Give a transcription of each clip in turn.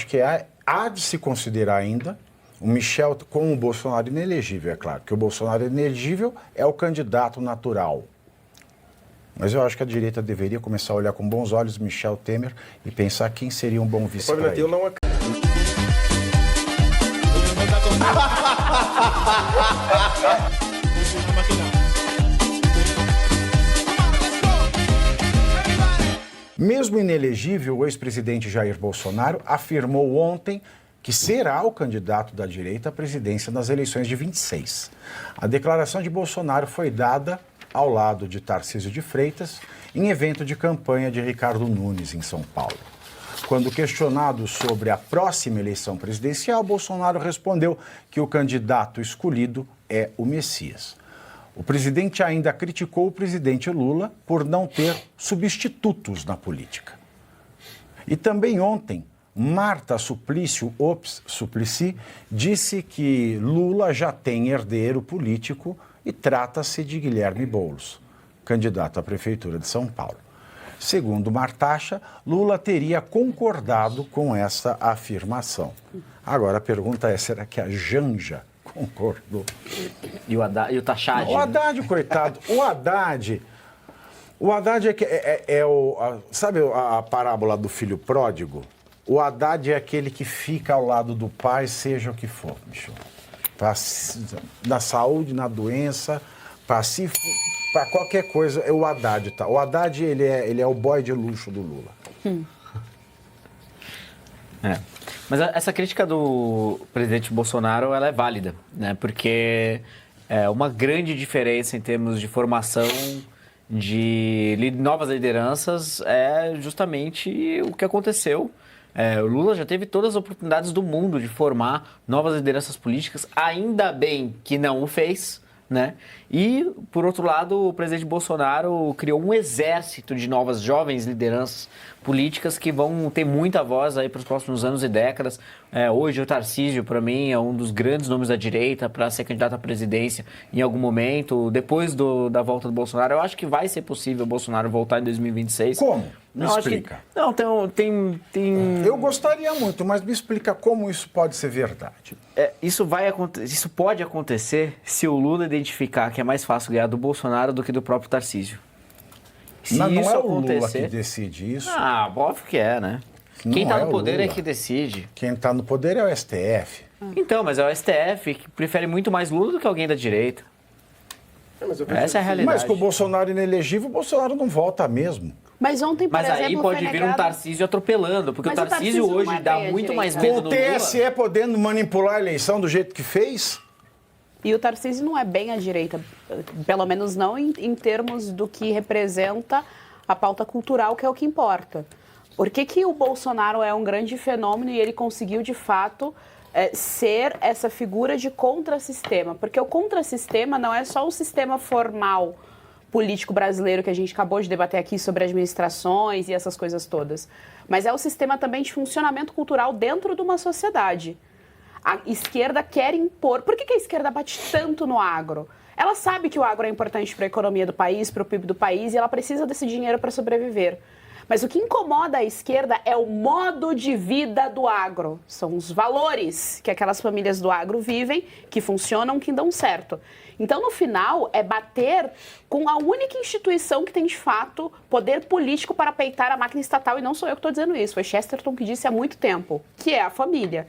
acho que há de se considerar ainda o Michel como o Bolsonaro inelegível, é claro, que o Bolsonaro inelegível é o candidato natural. Mas eu acho que a direita deveria começar a olhar com bons olhos Michel Temer e pensar quem seria um bom vice para ele. Mesmo inelegível, o ex-presidente Jair Bolsonaro afirmou ontem que será o candidato da direita à presidência nas eleições de 26. A declaração de Bolsonaro foi dada ao lado de Tarcísio de Freitas em evento de campanha de Ricardo Nunes, em São Paulo. Quando questionado sobre a próxima eleição presidencial, Bolsonaro respondeu que o candidato escolhido é o Messias. O presidente ainda criticou o presidente Lula por não ter substitutos na política. E também ontem, Marta Suplicy disse que Lula já tem herdeiro político e trata-se de Guilherme Boulos, candidato à Prefeitura de São Paulo. Segundo Martacha, Lula teria concordado com essa afirmação. Agora a pergunta é, será que a Janja concordou? E o Tachad? O Haddad, coitado. O Haddad sabe a parábola do filho pródigo? O Haddad é aquele que fica ao lado do pai, seja o que for, bicho. Na saúde, na doença, para qualquer coisa, é o Haddad, tá? O Haddad, ele é o boy de luxo do Lula. Mas essa crítica do presidente Bolsonaro, ela é válida, né? Porque é uma grande diferença em termos de formação de novas lideranças é justamente o que aconteceu. O Lula já teve todas as oportunidades do mundo de formar novas lideranças políticas, ainda bem que não o fez, né? E, por outro lado, o presidente Bolsonaro criou um exército de novas jovens lideranças políticas que vão ter muita voz aí para os próximos anos e décadas. Hoje o Tarcísio, para mim, é um dos grandes nomes da direita para ser candidato à presidência em algum momento. Depois da volta do Bolsonaro, eu acho que vai ser possível o Bolsonaro voltar em 2026. Como? Me explica. Tem... Eu gostaria muito, mas me explica como isso pode ser verdade. Isso pode acontecer se o Lula identificar que é mais fácil ganhar do Bolsonaro do que do próprio Tarcísio. Não é o Lula que decide isso. Óbvio que é, né? Quem está no poder é que decide. Quem está no poder é o STF. Então, mas é o STF que prefere muito mais Lula do que alguém da direita. Essa é a realidade. Mas com o Bolsonaro inelegível, o Bolsonaro não volta mesmo. Mas ontem, por exemplo, aí pode vir um Tarcísio atropelando, porque o Tarcísio hoje dá muito mais medo no Lula. Com o TSE podendo manipular a eleição do jeito que fez? E o Tarcísio não é bem à direita, pelo menos não em termos do que representa a pauta cultural, que é o que importa. Por que o Bolsonaro é um grande fenômeno e ele conseguiu, de fato, ser essa figura de contrassistema? Porque o contrassistema não é só o sistema formal político brasileiro que a gente acabou de debater aqui sobre administrações e essas coisas todas, mas é o sistema também de funcionamento cultural dentro de uma sociedade. A esquerda quer impor... Por que a esquerda bate tanto no agro? Ela sabe que o agro é importante para a economia do país, para o PIB do país, e ela precisa desse dinheiro para sobreviver. Mas o que incomoda a esquerda é o modo de vida do agro. São os valores que aquelas famílias do agro vivem, que funcionam, que dão certo. Então, no final, é bater com a única instituição que tem, de fato, poder político para peitar a máquina estatal. E não sou eu que estou dizendo isso, foi Chesterton que disse há muito tempo, que é a família.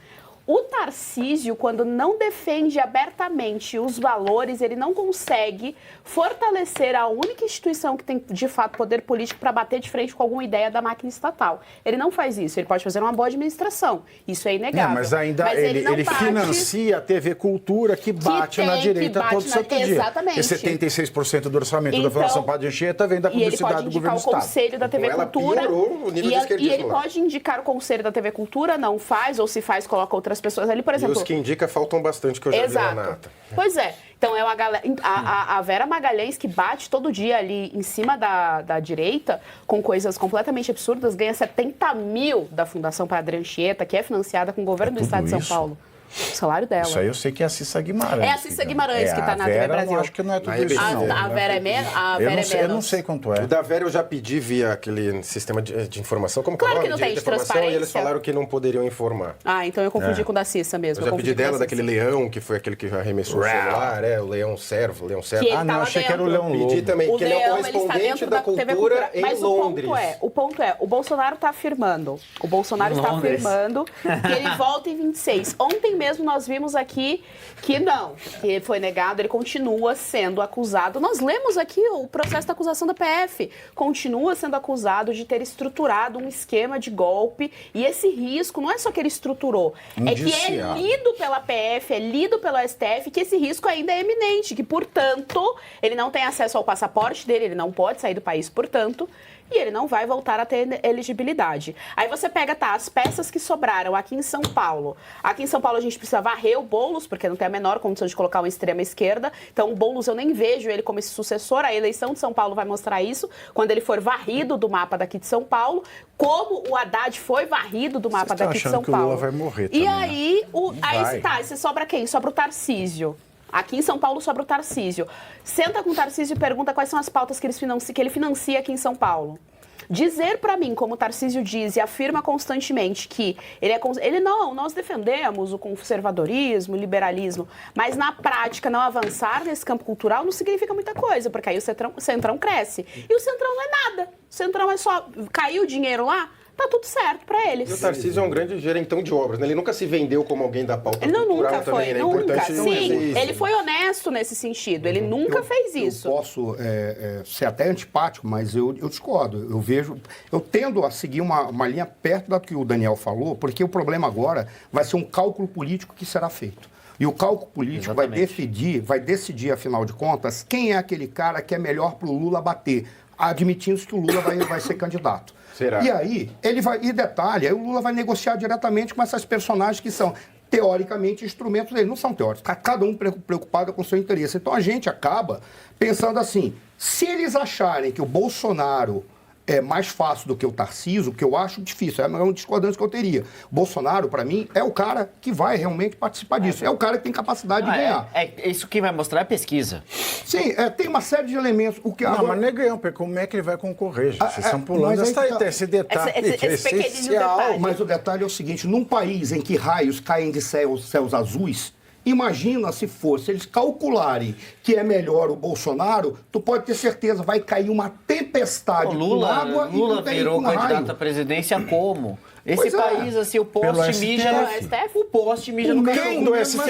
O Tarcísio, quando não defende abertamente os valores, ele não consegue fortalecer a única instituição que tem, de fato, poder político para bater de frente com alguma ideia da máquina estatal. Ele não faz isso, ele pode fazer uma boa administração. Isso é inegável. Mas ainda ele financia a TV Cultura, que bate na direita todo santo dia. Exatamente. E 76% do orçamento da Fundação Padre Anchieta vem da publicidade do governo do Estado. E ele pode indicar o conselho da TV Cultura. E ele pode indicar o conselho da TV Cultura, não faz, ou se faz, coloca outras pessoas ali, por exemplo. E os que indica faltam bastante, que eu já vi na nata. Pois é. Então, é a Vera Magalhães, que bate todo dia ali em cima da direita, com coisas completamente absurdas, ganha 70 mil da Fundação Padre Anchieta, que é financiada com o governo do Estado de São Paulo. O salário dela. Isso aí eu sei que é a Cissa Guimarães. É a Cissa Guimarães que tá na TV Vera, Brasil. Eu acho que não é tudo Na isso, EBC. não. A Vera é menos? Eu não sei quanto é. O da Vera eu já pedi via aquele sistema de informação. Como Claro é o que nome? não tem, Direito de à informação, e eles transparência. falaram que não poderiam informar. Ah, então eu confundi com o da Cissa mesmo. Eu já confundi pedi com a dela, Cissa. daquele leão, que foi aquele que já arremessou o celular, o leão servo. Que ele Ah, não, tá lá achei que era o dentro. Leão Lobo. Pedi também, que ele é o Leão, ele está correspondente dentro da TV cultura em Mas Londres. o ponto é, o Bolsonaro está afirmando, Londres. que ele volta em 26. Ontem mesmo nós vimos aqui que não, que foi negado, ele continua sendo acusado. Nós lemos aqui o processo da acusação da PF. Continua sendo acusado de ter estruturado um esquema de golpe. E esse risco não é só que ele estruturou, é que é Indiciado. lido pela PF, é lido pelo STF, que esse risco ainda é eminente, que, portanto, ele não tem acesso ao passaporte dele, ele não pode sair do país, portanto, e ele não vai voltar a ter elegibilidade. Aí você pega, as peças que sobraram aqui em São Paulo. Aqui em São Paulo a gente precisa varrer o Boulos, porque não tem a menor condição de colocar uma extrema-esquerda. Então o Boulos eu nem vejo ele como esse sucessor. A eleição de São Paulo vai mostrar isso, quando ele for varrido do mapa daqui de São Paulo, como o Haddad foi varrido do mapa Vocês estão daqui de achando São que o Paulo. Lula vai morrer E também, né? aí, Vai. aí você sobra quem? Sobra o Tarcísio. Aqui em São Paulo sobra o Tarcísio. Senta com o Tarcísio e pergunta quais são as pautas que ele financia aqui em São Paulo. Dizer para mim, como o Tarcísio diz e afirma constantemente que nós defendemos o conservadorismo, o liberalismo, mas na prática não avançar nesse campo cultural não significa muita coisa, porque aí o Centrão cresce. E o Centrão não é nada. O Centrão é só caiu o dinheiro lá, tá tudo certo para eles. E o Tarcísio é um grande gerentão de obras, né? Ele nunca se vendeu como alguém da pauta Ele cultural nunca também, foi, né? É nunca. importante Sim, dizer isso. ele foi honesto nesse sentido. Ele nunca fez isso. Eu posso ser até antipático, mas eu discordo. Eu tendo a seguir uma linha perto da que o Daniel falou, porque o problema agora vai ser um cálculo político que será feito. E o cálculo político vai decidir, afinal de contas, quem é aquele cara que é melhor para o Lula bater, admitindo que o Lula vai ser candidato. Será? E aí, aí o Lula vai negociar diretamente com essas personagens que são, teoricamente, instrumentos dele. Não são teóricos, tá cada um preocupado com o seu interesse. Então a gente acaba pensando assim, se eles acharem que o Bolsonaro é mais fácil do que o Tarcísio, que eu acho difícil, é uma discordância que eu teria. Bolsonaro, para mim, é o cara que vai realmente participar disso. É o cara que tem capacidade de ganhar. Isso que vai mostrar é pesquisa. Sim, tem uma série de elementos. O que Não, agora... mas negão, porque como é que ele vai concorrer, gente? Vocês estão pulando mas aí que tá. esse detalhe Esse que é pequenino essencial. detalhe. Mas o detalhe é o seguinte, num país em que raios caem de céus azuis, imagina se eles calcularem que é melhor o Bolsonaro, tu pode ter certeza, vai cair uma tempestade com água Lula e com virou raio. candidato à presidência como? Pois Esse é. país, assim, o Pelo poste mija no STF? O poste mija no Quem do STF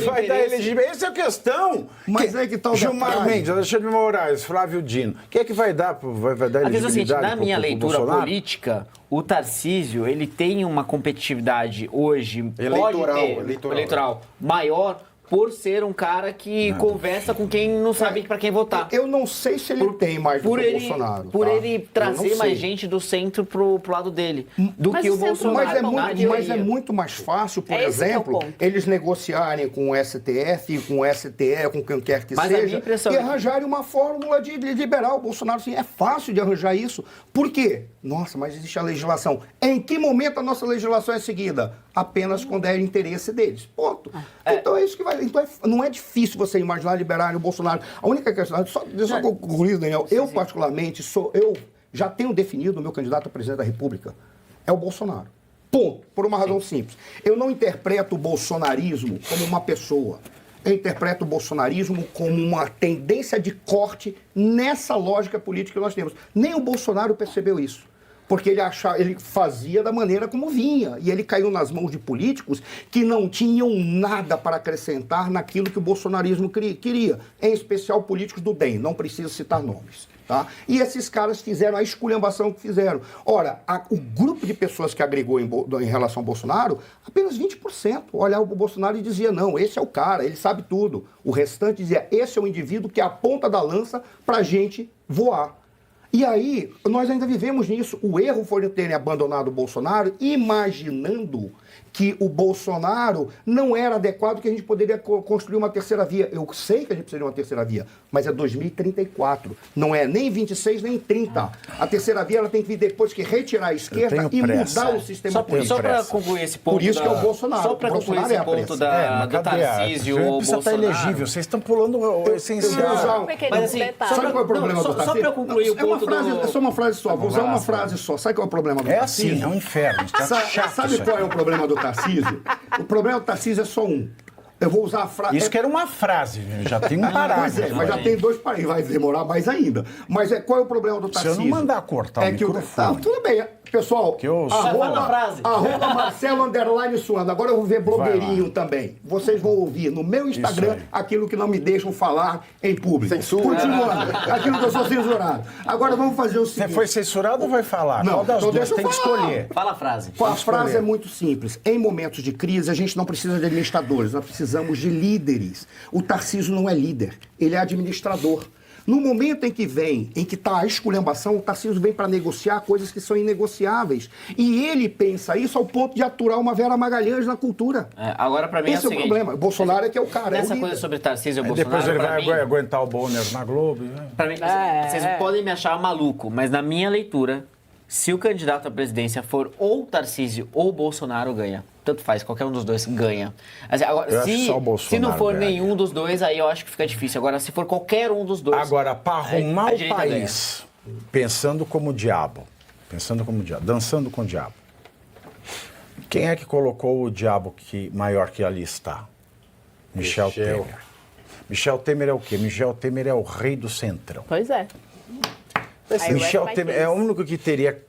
vai dar interesse. elegibilidade? Essa é a questão. Mas é que tá o Gilmar detalhe. Mendes, Alexandre de Moraes, Flávio Dino. Quem é que vai dar A questão é a seguinte, elegibilidade na minha pro leitura Bolsonaro? política, o Tarcísio, ele tem uma competitividade hoje, eleitoral maior, por ser um cara que conversa com quem não sabe para quem votar. Eu não sei se ele tem mais do que o Bolsonaro. Por tá? ele Eu trazer não mais sei. gente do centro pro lado dele, do Mas que o o centro Bolsonaro. Mas é, na muito mais fácil, por É esse que é o exemplo, ponto. eles negociarem com o STF, com o STE, com quem quer que Mas a minha seja, impressão e é que- arranjarem uma fórmula de liberar o Bolsonaro. Assim, é fácil de arranjar isso. Por quê? Nossa, mas existe a legislação. Em que momento a nossa legislação é seguida? Apenas quando é interesse deles. Ponto. Então é isso que vai... Então não é difícil você imaginar liberarem o Bolsonaro. A única questão... Deixa eu concluir, Daniel. Eu, particularmente, eu já tenho definido o meu candidato a presidente da República. É o Bolsonaro. Ponto. Por uma razão simples. Eu não interpreto o bolsonarismo como uma pessoa. Eu interpreto o bolsonarismo como uma tendência de corte nessa lógica política que nós temos. Nem o Bolsonaro percebeu isso. Porque ele fazia da maneira como vinha. E ele caiu nas mãos de políticos que não tinham nada para acrescentar naquilo que o bolsonarismo queria. Em especial políticos do DEM. Não preciso citar nomes. Tá? E esses caras fizeram a esculhambação que fizeram. Ora, o grupo de pessoas que agregou em relação ao Bolsonaro, apenas 20% olhava o Bolsonaro e dizia, não, esse é o cara, ele sabe tudo. O restante dizia, esse é o indivíduo que é a ponta da lança para a gente voar. E aí, nós ainda vivemos nisso. O erro foi terem abandonado o Bolsonaro, imaginando que o Bolsonaro não era adequado, que a gente poderia construir uma terceira via. Eu sei que a gente precisa de uma terceira via, mas é 2034. Não é nem 26, nem 30. A terceira via ela tem que vir depois que retirar a esquerda e mudar o sistema político. Só para concluir esse ponto. Por isso que é o Bolsonaro. Só para concluir esse ponto do Tarcísio ou precisa estar Bolsonaro. elegível. Vocês estão pulando o essencial. Mas assim, sabe qual é o problema do Tarcísio? Só para concluir o ponto É só uma frase só. Vou usar uma frase só. Sabe qual é o problema do Tarcísio? É assim, é um inferno. Sabe qual é o problema do Tarcísio? O problema do Tarcísio é só um. Eu vou usar a frase. Isso que era uma frase, já tem um parágrafo. Pois é, mas já tem 2 parágrafos, vai demorar mais ainda. Mas qual é o problema do Tarcísio? Se eu não mandar cortar o microfone. Tudo bem, pessoal. Que eu fala a frase. Arroba Marcelo _ Suando. Agora eu vou ver blogueirinho também. Vocês vão ouvir no meu Instagram aquilo que não me deixam falar em público. Censura. Continuando. Aquilo que eu sou censurado. Agora vamos fazer o seguinte. Você foi censurado ou vai falar? Não, Qual das então duas deixa eu tem que falar. escolher? Fala a frase. A frase é muito simples. Em momentos de crise, a gente não precisa de administradores, nós precisamos de líderes. O Tarcísio não é líder, ele é administrador. No momento em que está a esculhambação, o Tarcísio vem para negociar coisas que são inegociáveis. E ele pensa isso ao ponto de aturar uma Vera Magalhães na cultura. Agora, para mim, Esse é o problema. O Bolsonaro é que é o cara. Essa coisa sobre Tarcísio e Aí Bolsonaro, depois ele pra vai mim, aguentar o Bonner na Globo. pra mim, vocês podem me achar maluco, mas na minha leitura, se o candidato à presidência for ou Tarcísio ou Bolsonaro, ganha. Tanto faz, qualquer um dos dois ganha. Assim, agora, Eu acho que só o Bolsonaro se não for ganha. nenhum dos dois, aí eu acho que fica difícil. Agora, se for qualquer um dos dois... Agora, para arrumar a o direita país, pensando como o diabo, dançando com o diabo, quem é que colocou o diabo maior que ali está? Michel Temer. Michel Temer é o quê? Michel Temer é o rei do centrão. Pois é. Michel Temer é o único que teria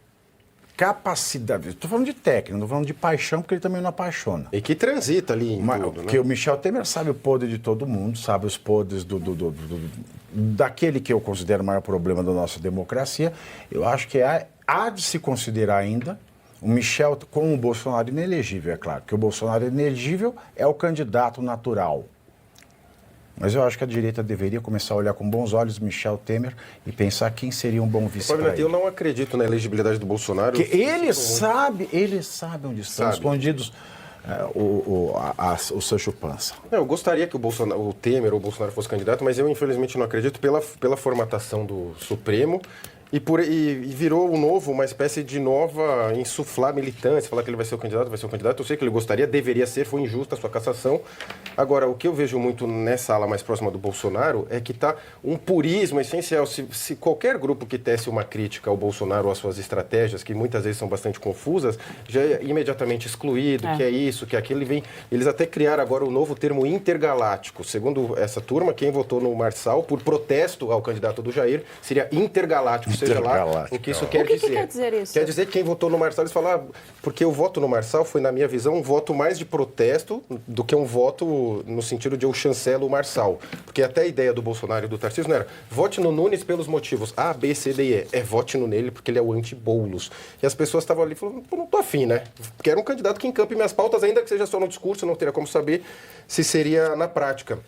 capacidade. Estou falando de técnico, não estou falando de paixão, porque ele também não apaixona. E que transita ali em tudo, Porque o Michel Temer sabe o podre de todo mundo, sabe os podres daquele que eu considero o maior problema da nossa democracia. Eu acho que há de se considerar ainda o Michel com o Bolsonaro inelegível, é claro, porque o Bolsonaro inelegível é o candidato natural. Mas eu acho que a direita deveria começar a olhar com bons olhos Michel Temer e pensar quem seria um bom vice para ele. Eu não acredito na elegibilidade do Bolsonaro. Porque ele sabe onde estão escondidos o Sancho Panza. Eu gostaria que o Temer ou o Bolsonaro fosse candidato, mas eu infelizmente não acredito pela formatação do Supremo. E virou uma espécie de nova insuflar militância, falar que ele vai ser o candidato. Eu sei que ele gostaria, deveria ser, foi injusta a sua cassação. Agora, o que eu vejo muito nessa ala mais próxima do Bolsonaro é que está um purismo essencial. Se qualquer grupo que tece uma crítica ao Bolsonaro ou às suas estratégias, que muitas vezes são bastante confusas, já é imediatamente excluído, que é isso, que é aquilo. Eles até criaram agora o novo termo intergaláctico. Segundo essa turma, quem votou no Marçal, por protesto ao candidato do Jair, seria intergaláctico. Seja lá o que isso quer dizer. O que quer dizer isso? Quer dizer que quem votou no Marçal, eles falam, porque o voto no Marçal foi, na minha visão, um voto mais de protesto do que um voto no sentido de eu chancelo o Marçal. Porque até a ideia do Bolsonaro e do Tarcísio não era vote no Nunes pelos motivos A, B, C, D e E. É vote no nele porque ele é o anti-Boulos. E as pessoas estavam ali falando, não tô afim, né? Quero um candidato que encampe minhas pautas, ainda que seja só no discurso, eu não teria como saber se seria na prática.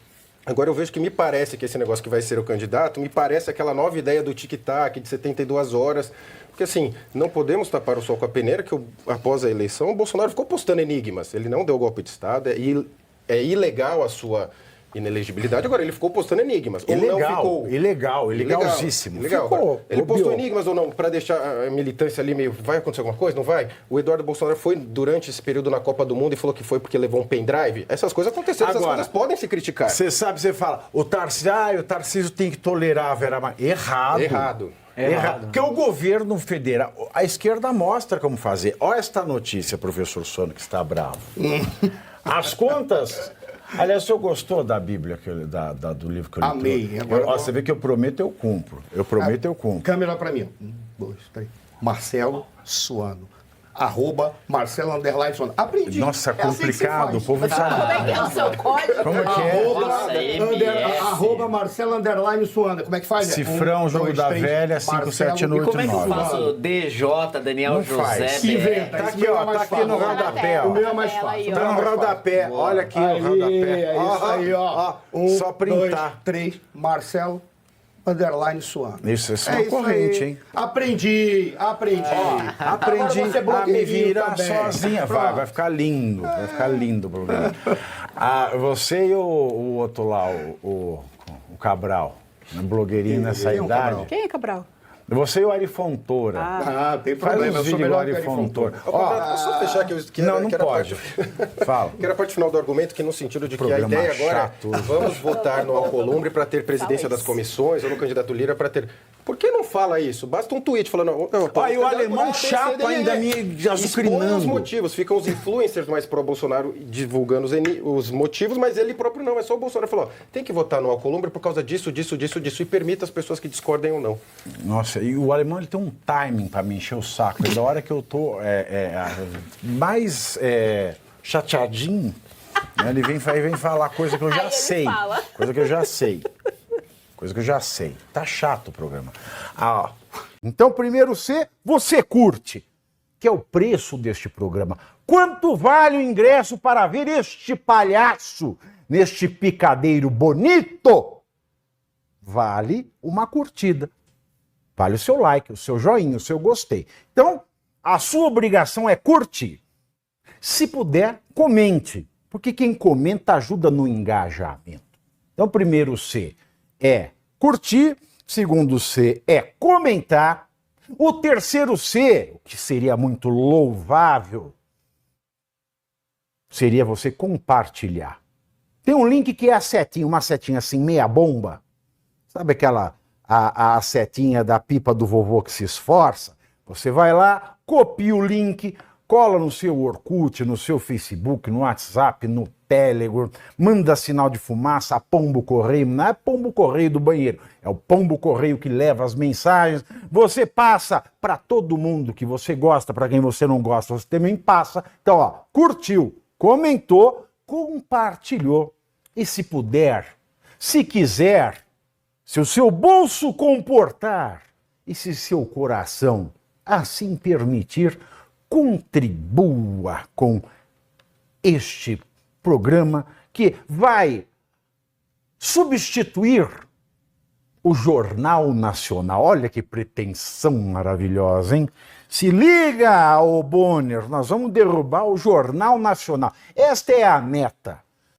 Agora eu vejo que me parece que esse negócio que vai ser o candidato, me parece aquela nova ideia do tic-tac de 72 horas. Porque assim, não podemos tapar o sol com a peneira, que após a eleição o Bolsonaro ficou postando enigmas. Ele não deu golpe de Estado, é ilegal a sua inelegibilidade. Agora, ele ficou postando enigmas. Ilegalzíssimo. Ele postou enigmas ou não, para deixar a militância ali meio, vai acontecer alguma coisa? Não vai? O Eduardo Bolsonaro foi durante esse período na Copa do Mundo e falou que foi porque levou um pendrive. Essas coisas aconteceram, essas coisas podem se criticar. Você fala, o Tarcísio tem que tolerar a Vera Magalhães. Errado. Porque o governo federal, a esquerda mostra como fazer. Olha esta notícia, professor Sono, que está bravo. As contas... Aliás, o senhor gostou da Bíblia, do livro que eu li? Amei. Você vê que eu prometo, eu cumpro. Eu cumpro. Câmera para mim. 1, 2, 3. Marcelo Suano. @Marcelo _ Aprendi. Nossa, complicado. O povo sabe. Como é que é o seu código? Como é que é? @Marcelo _ Suano. Como é que faz? Cifrão, jogo da velha, 57989. E como é que eu faço DJ, Daniel Não José? faz. Inventa. Tá aqui, ó. Tá aqui no rodapé, ó. O meu é mais fácil. Tá no rodapé. Olha aqui o rodapé. É isso aí, ó. Só printar. 2, 3. Marcelo Suano. Isso é uma corrente, hein? Aprendi. Aprendi Agora você é a me blogueirinho virar também. sozinha. Vai ficar lindo. Vai ficar lindo o programa. Você e o outro lá, o Cabral, blogueirinho nessa Quem é o idade. Cabral? Quem é Cabral? Você e o Ari Fontoura. Tem Faz problema, eu uns sou vídeos com o melhor Ari que o Ari Fontoura. Posso só fechar que Não era a pode. Fala. Que era a parte final do argumento, que no sentido de que a Programa ideia agora chato. é vamos votar no Alcolumbre para ter presidência das comissões, ou no candidato Lira para ter... Por que não fala isso? Basta um tweet falando... E o alemão chato ainda me expõe os azucrinando. motivos. Ficam os influencers mais pró-Bolsonaro divulgando os motivos, mas ele próprio não. É só o Bolsonaro falou, tem que votar no Alcolumbre por causa disso, e permita as pessoas que discordem ou não. Nossa, e o alemão ele tem um timing para me encher o saco. Da hora que eu tô mais chateadinho, né, ele vem falar coisa que eu já Aí ele sei. fala. Coisa que eu já sei. Coisa que eu já sei. Tá chato o programa. Então, primeiro você curte, que é o preço deste programa. Quanto vale o ingresso para ver este palhaço neste picadeiro bonito? Vale uma curtida. Vale o seu like, o seu joinha, o seu gostei. Então, a sua obrigação é curtir. Se puder, comente, porque quem comenta ajuda no engajamento. Então, primeiro C é curtir, segundo C é comentar, o terceiro C, o que seria muito louvável, seria você compartilhar. Tem um link que é a setinha, uma setinha assim, meia bomba. Sabe aquela... A setinha da pipa do vovô que se esforça, você vai lá, copia o link, cola no seu Orkut, no seu Facebook, no WhatsApp, no Telegram, manda sinal de fumaça, pombo correio, não é pombo correio do banheiro, é o pombo correio que leva as mensagens, você passa para todo mundo que você gosta, para quem você não gosta, você também passa. Então, curtiu, comentou, compartilhou, e se puder, se quiser, se o seu bolso comportar e se seu coração assim permitir, contribua com este programa que vai substituir o Jornal Nacional. Olha que pretensão maravilhosa, hein? Se liga, ô Bonner, nós vamos derrubar o Jornal Nacional. Esta é a meta.